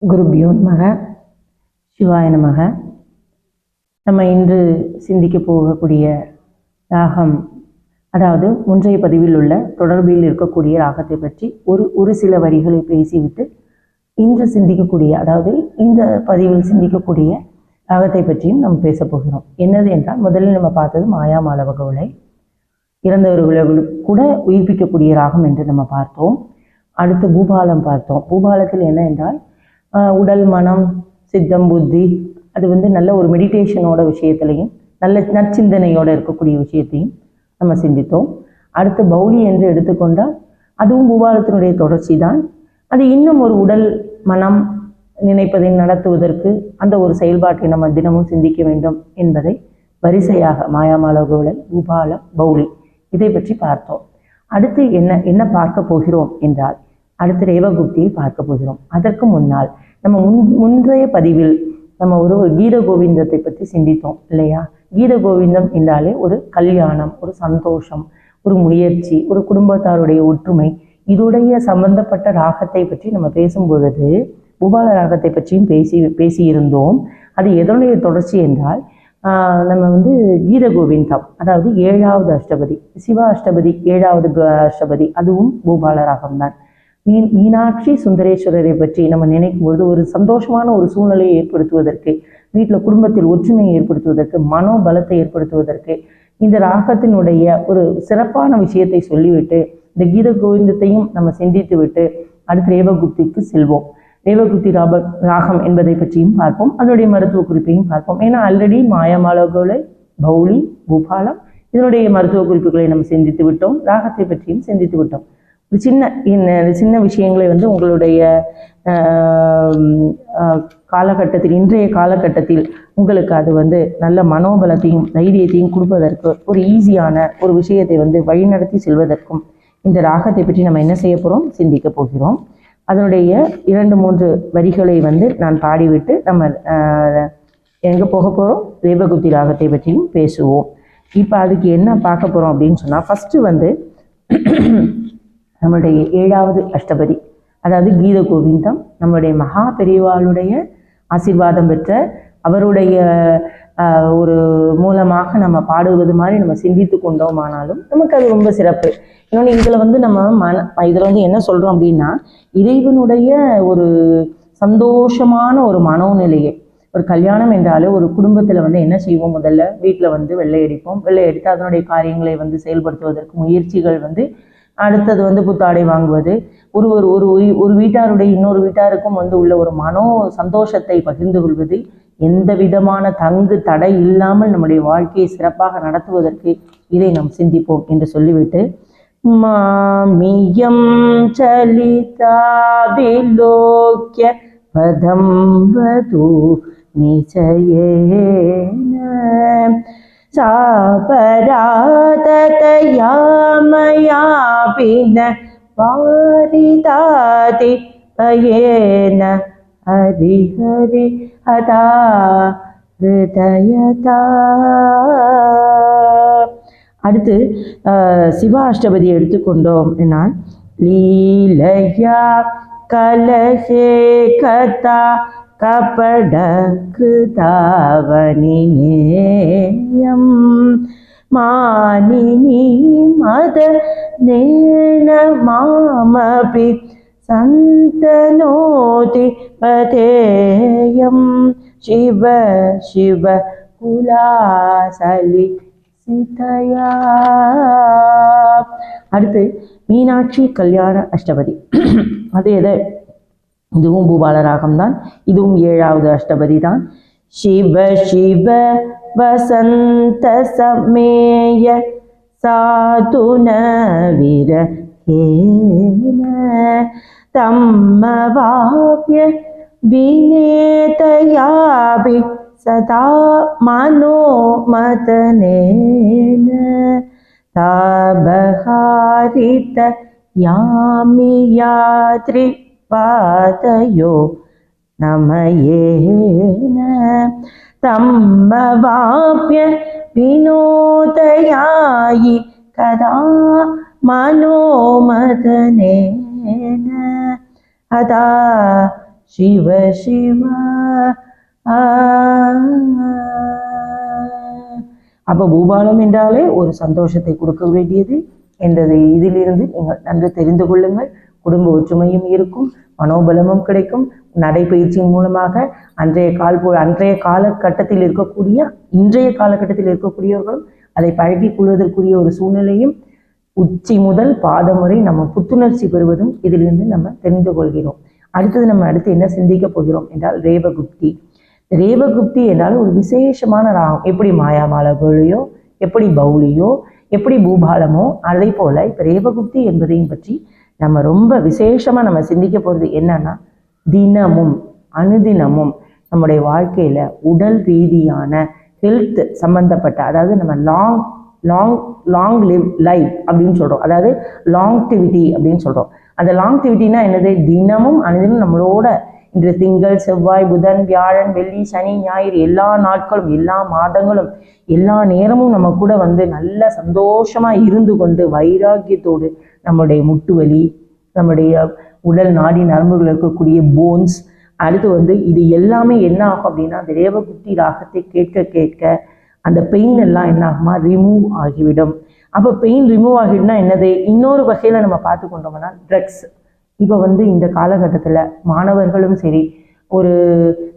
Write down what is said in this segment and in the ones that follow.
குருபியோ நமக, சிவாய நமக. நம்ம இன்று சிந்திக்க போகக்கூடிய ராகம், அதாவது முன்றைய பதிவில் உள்ள தொடர்பில் இருக்கக்கூடிய ராகத்தை பற்றி ஒரு சில வரிகளை பேசிவிட்டு இன்று சிந்திக்கக்கூடிய, அதாவது இந்த பதிவில் சிந்திக்கக்கூடிய ராகத்தை பற்றியும் நம்ம பேச போகிறோம். என்னது என்றால், முதலில் நம்ம பார்த்தது மாயா மாளவகவுளை, இறந்தவர்களுக்கு கூட உயிர்ப்பிக்கக்கூடிய ராகம் என்று நம்ம பார்த்தோம். அடுத்து பூபாலம் பார்த்தோம். பூபாலத்தில் என்ன என்றால் உடல், மனம், சித்தம், புத்தி, அது நல்ல ஒரு மெடிடேஷனோட விஷயத்திலையும் நல்ல நற்சிந்தனையோடு இருக்கக்கூடிய விஷயத்தையும் நம்ம சிந்தித்தோம். அடுத்து பௌலி என்று எடுத்துக்கொண்டால் அதுவும் பூபாலத்தினுடைய தொடர்ச்சி தான். அது இன்னும் ஒரு உடல், மனம் நினைப்பதை நடத்துவதற்கு அந்த ஒரு செயல்பாட்டை நம்ம தினமும் சிந்திக்க வேண்டும் என்பதை வரிசையாக மாயாமாளவகவுளை, பூபாலம், பௌலி இதை பற்றி பார்த்தோம். அடுத்து என்ன பார்க்க போகிறோம் என்றால், அடுத்து ரேவகுப்தியை பார்க்க போகிறோம். அதற்கு முன்னால் நம்ம முந்தைய பதிவில் நம்ம ஒரு கீத கோவிந்தத்தை பற்றி சிந்தித்தோம் இல்லையா? கீத கோவிந்தம் என்றாலே ஒரு கல்யாணம், ஒரு சந்தோஷம், ஒரு முயற்சி, ஒரு குடும்பத்தாருடைய ஒற்றுமை, இதுடைய சம்பந்தப்பட்ட ராகத்தை பற்றி நம்ம பேசும் பொழுது பூபால ராகத்தை பற்றியும் பேசியிருந்தோம். அது எதனுடைய தொடர்ச்சி என்றால், நம்ம கீத கோவிந்தம், அதாவது 7வது அஷ்டபதி, சிவ அஷ்டபதி 7வது அஷ்டபதி, அதுவும் பூபால ராகம்தான். மீனாட்சி சுந்தரேஸ்வரரை பற்றி நம்ம நினைக்கும் பொழுது ஒரு சந்தோஷமான ஒரு சூழ்நிலையை ஏற்படுத்துவதற்கு, வீட்டில் குடும்பத்தில் ஒற்றுமையை ஏற்படுத்துவதற்கு, மனோபலத்தை ஏற்படுத்துவதற்கு இந்த ராகத்தினுடைய ஒரு சிறப்பான விஷயத்தை சொல்லிவிட்டு இந்த கீத கோவிந்தத்தையும் நம்ம சிந்தித்து விட்டு அடுத்து ரேவகுப்திக்கு செல்வோம். ரேவகுப்தி ராகம் என்பதை பற்றியும் பார்ப்போம், அதனுடைய மருத்துவ குறிப்பையும் பார்ப்போம். ஏன்னா ஆல்ரெடி மாயாமாளவகவுளை, பௌலி, பூபாலம் இதனுடைய மருத்துவ குறிப்புகளை நம்ம சிந்தித்து விட்டோம். ராகத்தை பற்றியும் சிந்தித்து விட்டோம். ஒரு சின்ன விஷயங்களை உங்களுடைய காலகட்டத்தில், இன்றைய காலகட்டத்தில் உங்களுக்கு அது நல்ல மனோபலத்தையும் தைரியத்தையும் கொடுப்பதற்கு, ஒரு ஈஸியான ஒரு விஷயத்தை வழிநடத்தி செல்வதற்கும் இந்த ராகத்தை பற்றி நம்ம என்ன செய்ய போகிறோம், சிந்திக்க போகிறோம். அதனுடைய 2-3 வரிகளை நான் பாடிவிட்டு நம்ம எங்கே போக போகிறோம், ரேவகுப்தி ராகத்தை பற்றியும் பேசுவோம். இப்போ அதுக்கு என்ன பார்க்க போகிறோம் அப்படின்னு சொன்னால், ஃபஸ்ட்டு நம்மளுடைய 7வது அஷ்டபதி, அதாவது கீத கோவிந்தம், நம்மளுடைய மகா பெரியவாளுடைய ஆசீர்வாதம் பெற்ற அவருடைய ஒரு மூலமாக நம்ம பாடுவது மாதிரி நம்ம சிந்தித்து கொண்டோமானாலும் நமக்கு அது ரொம்ப சிறப்பு. இன்னொன்று இதில் நம்ம இதில் என்ன சொல்கிறோம் அப்படின்னா, இறைவனுடைய ஒரு சந்தோஷமான ஒரு மனோநிலையை, ஒரு கல்யாணம் என்றாலே ஒரு குடும்பத்தில் என்ன செய்வோம், முதல்ல வீட்டில் வெள்ளை அடிப்போம். வெள்ளை அடித்து அதனுடைய காரியங்களை செயல்படுத்துவதற்கு முயற்சிகள், அடுத்தது புத்தாடை வாங்குவது, ஒரு வீட்டாருடைய இன்னொரு வீட்டாருக்கும் உள்ள ஒரு மனோ சந்தோஷத்தை பகிர்ந்து கொள்வது, எந்த விதமான தங்கு தடை இல்லாமல் நம்முடைய வாழ்க்கையை சிறப்பாக நடத்துவதற்கு இதை நாம் சிந்திப்போம் என்று சொல்லிவிட்டு, மாமியம் சலிதாபிலோக்ய பதம் வது நிச்சயேன சாபராததயா மயாபின வாரிதாதி பயேன ஹரி ஹரி ஹதா ஹிருதயதா. அடுத்து சிவாஷ்டபதி எடுத்துக்கொண்டோம் என்னால், லீலயா கலஹே கதா கபட கிருதாவனிநேயம் மானினி மத நேன மாமபி சந்தனோதி பதேயம் சிவ சிவ குலாசலி சிதயா. அடுத்து மீனாட்சி கல்யாண அஷ்டபதி, அது இதுவும் பூபால ராகம்தான், இதுவும் 7வது அஷ்டபதி தான். சிவ சிவ வசந்த சமேய சாதுன விரஹேன தம்மவாப்ய விநேதயாபி சதா மனோமதனேன தாபஹாரித யாமி யாத்ரி பாதயோ நமயேன தம்மவாப்ய வினோதயாயி கதா மனோமதனேன அதா சிவ சிவ. அப்போ பூபாலம் என்றாலே ஒரு சந்தோஷத்தை கொடுக்க வேண்டியது என்றது இதிலிருந்து நீங்கள் நன்கு தெரிந்து கொள்ளுங்கள். குடும்ப ஒற்றுமையும் இருக்கும், மனோபலமும் கிடைக்கும். நடைபயிற்சியின் மூலமாக அன்றைய காலகட்டத்தில் இருக்கக்கூடிய இன்றைய காலகட்டத்தில் இருக்கக்கூடியவர்களும் அதை பழகிக் கொள்வதற்குரிய ஒரு சூழ்நிலையும் உச்சி முதல் பாதம் வரை நம்ம புத்துணர்ச்சி பெறுவதும் இதிலிருந்து நம்ம தெரிந்து கொள்கிறோம். அடுத்து என்ன சிந்திக்க போகிறோம் என்றால் ரேவகுப்தி. ரேவகுப்தி என்றால் ஒரு விசேஷமான ராகம். எப்படி மாயாமாலகோழியோ, எப்படி பௌலியோ, எப்படி பூபாலமோ, அதே போல இப்போ ரேவகுப்தி என்பதையும் பற்றி நம்ம ரொம்ப விசேஷமாக நம்ம சிந்திக்க போகிறது என்னன்னா, தினமும் அனுதினமும் நம்முடைய வாழ்க்கையில் உடல் ரீதியான ஹெல்த் சம்பந்தப்பட்ட, அதாவது நம்ம லாங் லிவ் லைஃப் அப்படின்னு சொல்கிறோம், அதாவது லாங்டிவிட்டி அப்படின்னு சொல்கிறோம். அந்த லாங்டிவிட்டினா என்னது? தினமும் அனுதினம் நம்மளோட இன்று திங்கள், செவ்வாய், புதன், வியாழன், வெள்ளி, சனி, ஞாயிறு எல்லா நாட்களும், எல்லா மாதங்களும், எல்லா நேரமும் நம்ம கூட நல்ல சந்தோஷமாக இருந்து கொண்டு வைராக்கியத்தோடு நம்மளுடைய முட்டு வலி, நம்முடைய உடல் நாடி நரம்புகள் இருக்கக்கூடிய போன்ஸ், அடுத்து இது எல்லாமே என்ன ஆகும் அப்படின்னா, அந்த ரேவகுப்தி ராகத்தை கேட்க கேட்க அந்த பெயின் எல்லாம் என்ன ஆகுமா, ரிமூவ் ஆகிவிடும். அப்போ பெயின் ரிமூவ் ஆகிடும்னா என்னது? இன்னொரு வகையில் நம்ம பார்த்து கொண்டோம்னா ட்ரக்ஸ். இப்போ இந்த காலகட்டத்தில் மாணவர்களும் சரி, ஒரு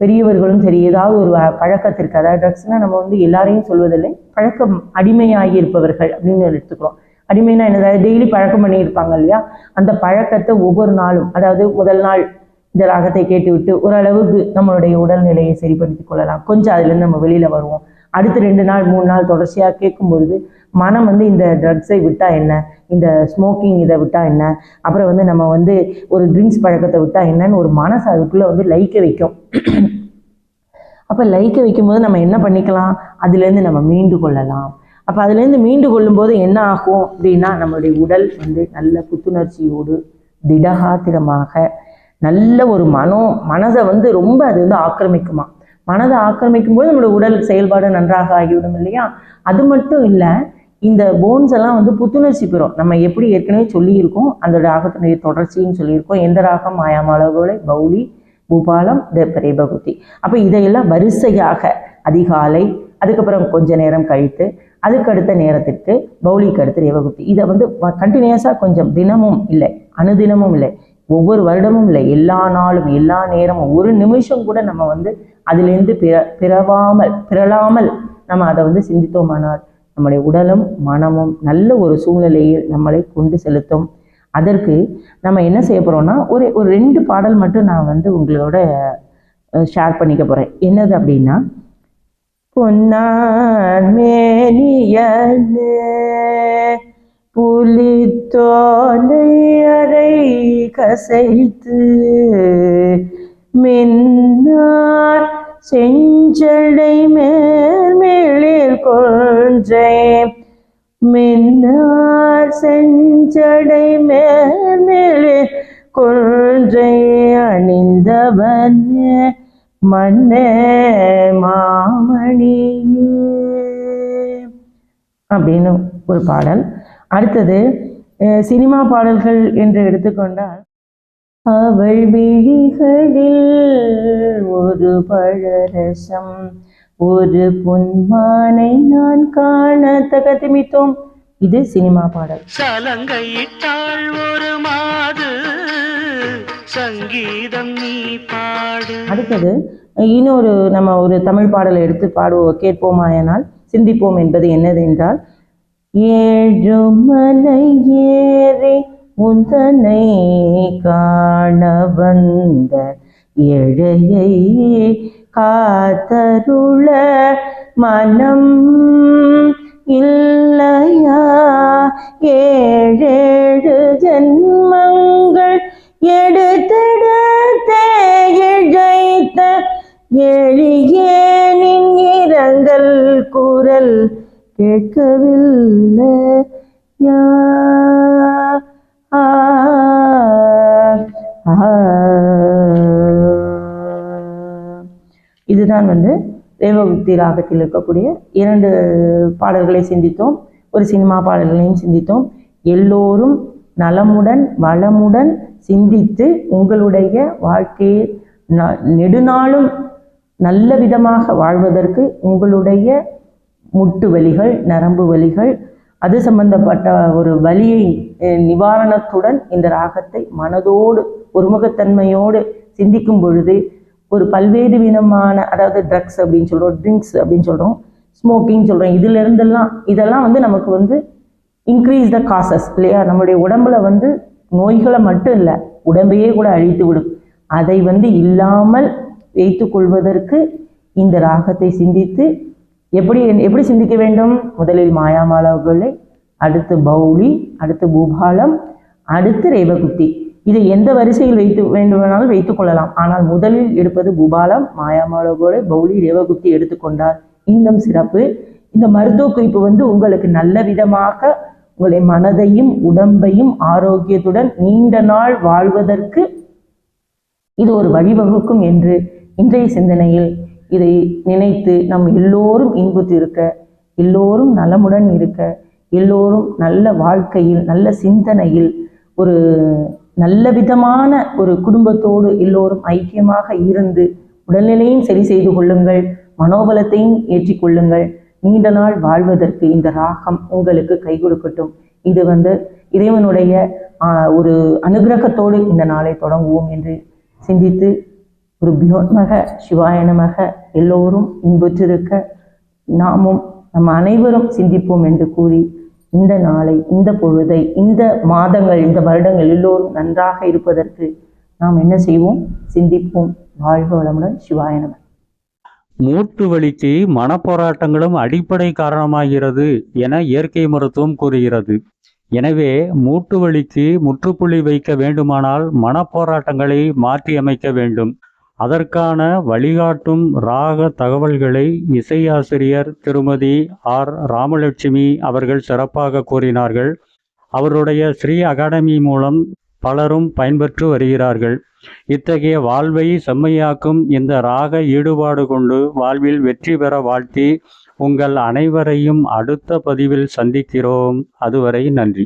பெரியவர்களும் சரி, ஏதாவது ஒரு பழக்கத்திற்கு, அதாவது ட்ரக்ஸ்னால் நம்ம எல்லாரையும் சொல்வதில்லை, பழக்கம் அடிமையாகி இருப்பவர்கள் அப்படின்னு எடுத்துக்கிறோம். அடிமைனா என்னது? டெய்லி பழக்கம் பண்ணி இருப்பாங்க இல்லையா, அந்த பழக்கத்தை ஒவ்வொரு நாளும், அதாவது முதல் நாள் இந்த ராகத்தை கேட்டுவிட்டு ஓரளவுக்கு நம்மளுடைய உடல்நிலையை சரிப்படுத்தி கொள்ளலாம், கொஞ்சம் அதுலேருந்து நம்ம வெளியில் வருவோம். அடுத்து 2 நாள் 3 நாள் தொடர்ச்சியாக கேட்கும் பொழுது மனம் இந்த ட்ரக்ஸை விட்டால் என்ன, இந்த ஸ்மோக்கிங் இதை விட்டால் என்ன, அப்புறம் நம்ம ஒரு ட்ரிங்க்ஸ் பழக்கத்தை விட்டால் என்னன்னு ஒரு மனசு அதுக்குள்ளே லைக்க வைக்கும். அப்போ லைக்க வைக்கும்போது நம்ம என்ன பண்ணிக்கலாம், அதுலேருந்து நம்ம மீண்டு கொள்ளலாம். அப்போ அதுலேருந்து மீண்டு கொள்ளும்போது என்ன ஆகும் அப்படின்னா, நம்மளுடைய உடல் நல்ல புத்துணர்ச்சியோடு திடகாத்திரமாக நல்ல ஒரு மனதை ரொம்ப அது ஆக்கிரமிக்குமா. மனதை ஆக்கிரமிக்கும் போது நம்மளோட உடல் செயல்பாடு நன்றாக ஆகிவிடும் இல்லையா. அது மட்டும் இல்லை, இந்த போன்ஸ் எல்லாம் புத்துணர்ச்சி பெறும். நம்ம எப்படி ஏற்கனவே சொல்லியிருக்கோம், அந்த ராகத்தினுடைய தொடர்ச்சின்னு சொல்லியிருக்கோம். எந்த ராகம்? மாயாமாலகோலை, பௌலி, பூபாலம், ரேவகுப்தி. அப்போ இதையெல்லாம் வரிசையாக அதிகாலை, அதுக்கப்புறம் கொஞ்ச நேரம் கழித்து, அதுக்கு அடுத்த நேரத்திற்கு பௌலிக்கு அடுத்து ரேவகுப்தி. இதை கண்டினியூஸாக கொஞ்சம் தினமும் இல்லை, அனுதினமும் இல்லை, ஒவ்வொரு வருடமும் இல்லை, எல்லா நாளும் எல்லா நேரமும் ஒரு நிமிஷம் கூட நம்ம அதிலேருந்து பிறழாமல் நம்ம அதை சிந்தித்தோமானால் நம்முடைய உடலும் மனமும் நல்ல ஒரு சூழ்நிலையில் நம்மளை கொண்டு செலுத்தும். அதற்கு நம்ம என்ன செய்ய போகிறோம்னா, ஒரு 2 பாடல் மட்டும் நான் உங்களோட ஷேர் பண்ணிக்க போகிறேன். என்னது அப்படின்னா, பொன்னான் மேனியனே புலித்தோலை அரை கசைத்து மின்னார் செஞ்சடை மேல்மேலில் கொன்றை, மின்னார் செஞ்சடை மேல்மேலில் கொன்றை அணிந்தவனே மன்னே மாமணியே அப்படின்னு ஒரு பாடல். அடுத்தது சினிமா பாடல்கள் என்று எடுத்துக்கொண்டால், அவள் விழிகளில் ஒரு பழரசம், ஒரு பொன்மானை நான் காண தகதிமித்தோம். இது சினிமா பாடல். சலங்கையிட்டாள் ஒரு மாது சங்கீதம் நீ பாடு. அடுத்தது இன்னொரு நம்ம ஒரு தமிழ் பாடலை எடுத்து கேட்போமாயனால் சிந்திப்போம் என்பது என்னது என்றால், ஏழுமலை ஏறி உந்தனை காண வந்த ஏழையை காத்தருள மனம் இல்லையா, 7 ஜென்மங்கள் எடுத்தெடுத்தே இழைத்த எளியேனின் இரங்கல் குரல் கேட்கவில்லை யா. இதுதான் ரேவகுப்தி ராகத்தில் இருக்கக்கூடிய 2 பாடல்களை சிந்தித்தோம். ஒரு சினிமா பாடல்களையும் சிந்தித்தோம். எல்லோரும் நலமுடன் வளமுடன் சிந்தித்து உங்களுடைய வாழ்க்கையை நெடுநாளும் நல்ல விதமாக வாழ்வதற்கு உங்களுடைய முட்டு வலிகள், நரம்பு வலிகள், அது சம்பந்தப்பட்ட ஒரு வலியை நிவாரணத்துடன் இந்த ராகத்தை மனதோடு ஒருமுகத்தன்மையோடு சிந்திக்கும் பொழுது ஒரு பல்வேறு விதமான, அதாவது ட்ரக்ஸ் அப்படின்னு சொல்கிறோம், ட்ரிங்க்ஸ் அப்படின்னு சொல்கிறோம், ஸ்மோக்கிங் சொல்கிறோம், இதெல்லாம் நமக்கு இன்க்ரீஸ் த காசஸ் இல்லையா? நம்மளுடைய உடம்புல நோய்களை மட்டும் இல்லை, உடம்பையே கூட அழித்து விடும். அதை இல்லாமல் வைத்து கொள்வதற்கு இந்த ராகத்தை சிந்தித்து எப்படி சிந்திக்க வேண்டும்? முதலில் மாயாமாலவர்களை, அடுத்து பௌளி, அடுத்து பூபாலம், அடுத்து ரேவகுத்தி. இதை எந்த வரிசையில் வேண்டுமானாலும் வைத்துக் கொள்ளலாம். ஆனால் முதலில் எடுப்பது பூபாலம், மாயாமாலவர்களை, பௌளி, ரேவகுத்தி எடுத்துக்கொண்டால் இன்னும் சிறப்பு. இந்த மருத்துவ குறிப்பு உங்களுக்கு நல்ல விதமாக உங்களுடைய மனதையும் உடம்பையும் ஆரோக்கியத்துடன் நீண்ட நாள் வாழ்வதற்கு இது ஒரு வழிவகுக்கும் என்று இன்றைய சிந்தனையில் இதை நினைத்து நம் எல்லோரும் இன்புற்றிருக்க, எல்லோரும் நலமுடன் இருக்க, எல்லோரும் நல்ல வாழ்க்கையில், நல்ல சிந்தனையில், ஒரு நல்ல விதமான ஒரு குடும்பத்தோடு எல்லோரும் ஐக்கியமாக இருந்து உடல்நிலையும் சரி செய்து கொள்ளுங்கள், மனோபலத்தையும் ஏற்றிக்கொள்ளுங்கள். நீண்ட நாள் வாழ்வதற்கு இந்த ராகம் உங்களுக்கு கை கொடுக்கட்டும். இது இறைவனுடைய ஒரு அனுகிரகத்தோடு இந்த நாளை தொடங்குவோம் என்று சிந்தித்து, ஒரு பியோன்மக சிவாய நமக, எல்லோரும் இன்புற்றிருக்க நாமும் நம் அனைவரும் சிந்திப்போம் என்று கூறி, இந்த நாளை, இந்த பொழுதை, இந்த மாதங்கள், இந்த வருடங்கள் எல்லோரும் நன்றாக இருப்பதற்கு நாம் என்ன செய்வோம்? சிந்திப்போம். வாழ்க வளமுடன். சிவாய நமக. மூட்டு வலிக்கு மனப்போராட்டங்களும் அடிப்படை காரணமாகிறது என இயற்கை மருத்துவம் கூறுகிறது. எனவே மூட்டு வலிக்கு முற்றுப்புள்ளி வைக்க வேண்டுமானால் மனப்போராட்டங்களை மாற்றியமைக்க வேண்டும். அதற்கான வழிகாட்டும் ராக தகவல்களை இசையாசிரியர் திருமதி ஆர் ராமலட்சுமி அவர்கள் சிறப்பாக கூறினார்கள். அவருடைய ஸ்ரீ அகாடமி மூலம் பலரும் பயன்பெற்று வருகிறார்கள். இத்தகைய வாழ்வை செம்மையாக்கும் இந்த ராக ஈடுபாடு கொண்டு வாழ்வில் வெற்றி பெற வாழ்த்தி உங்கள் அனைவரையும் அடுத்த பதிவில் சந்திக்கிறோம். அதுவரை நன்றி.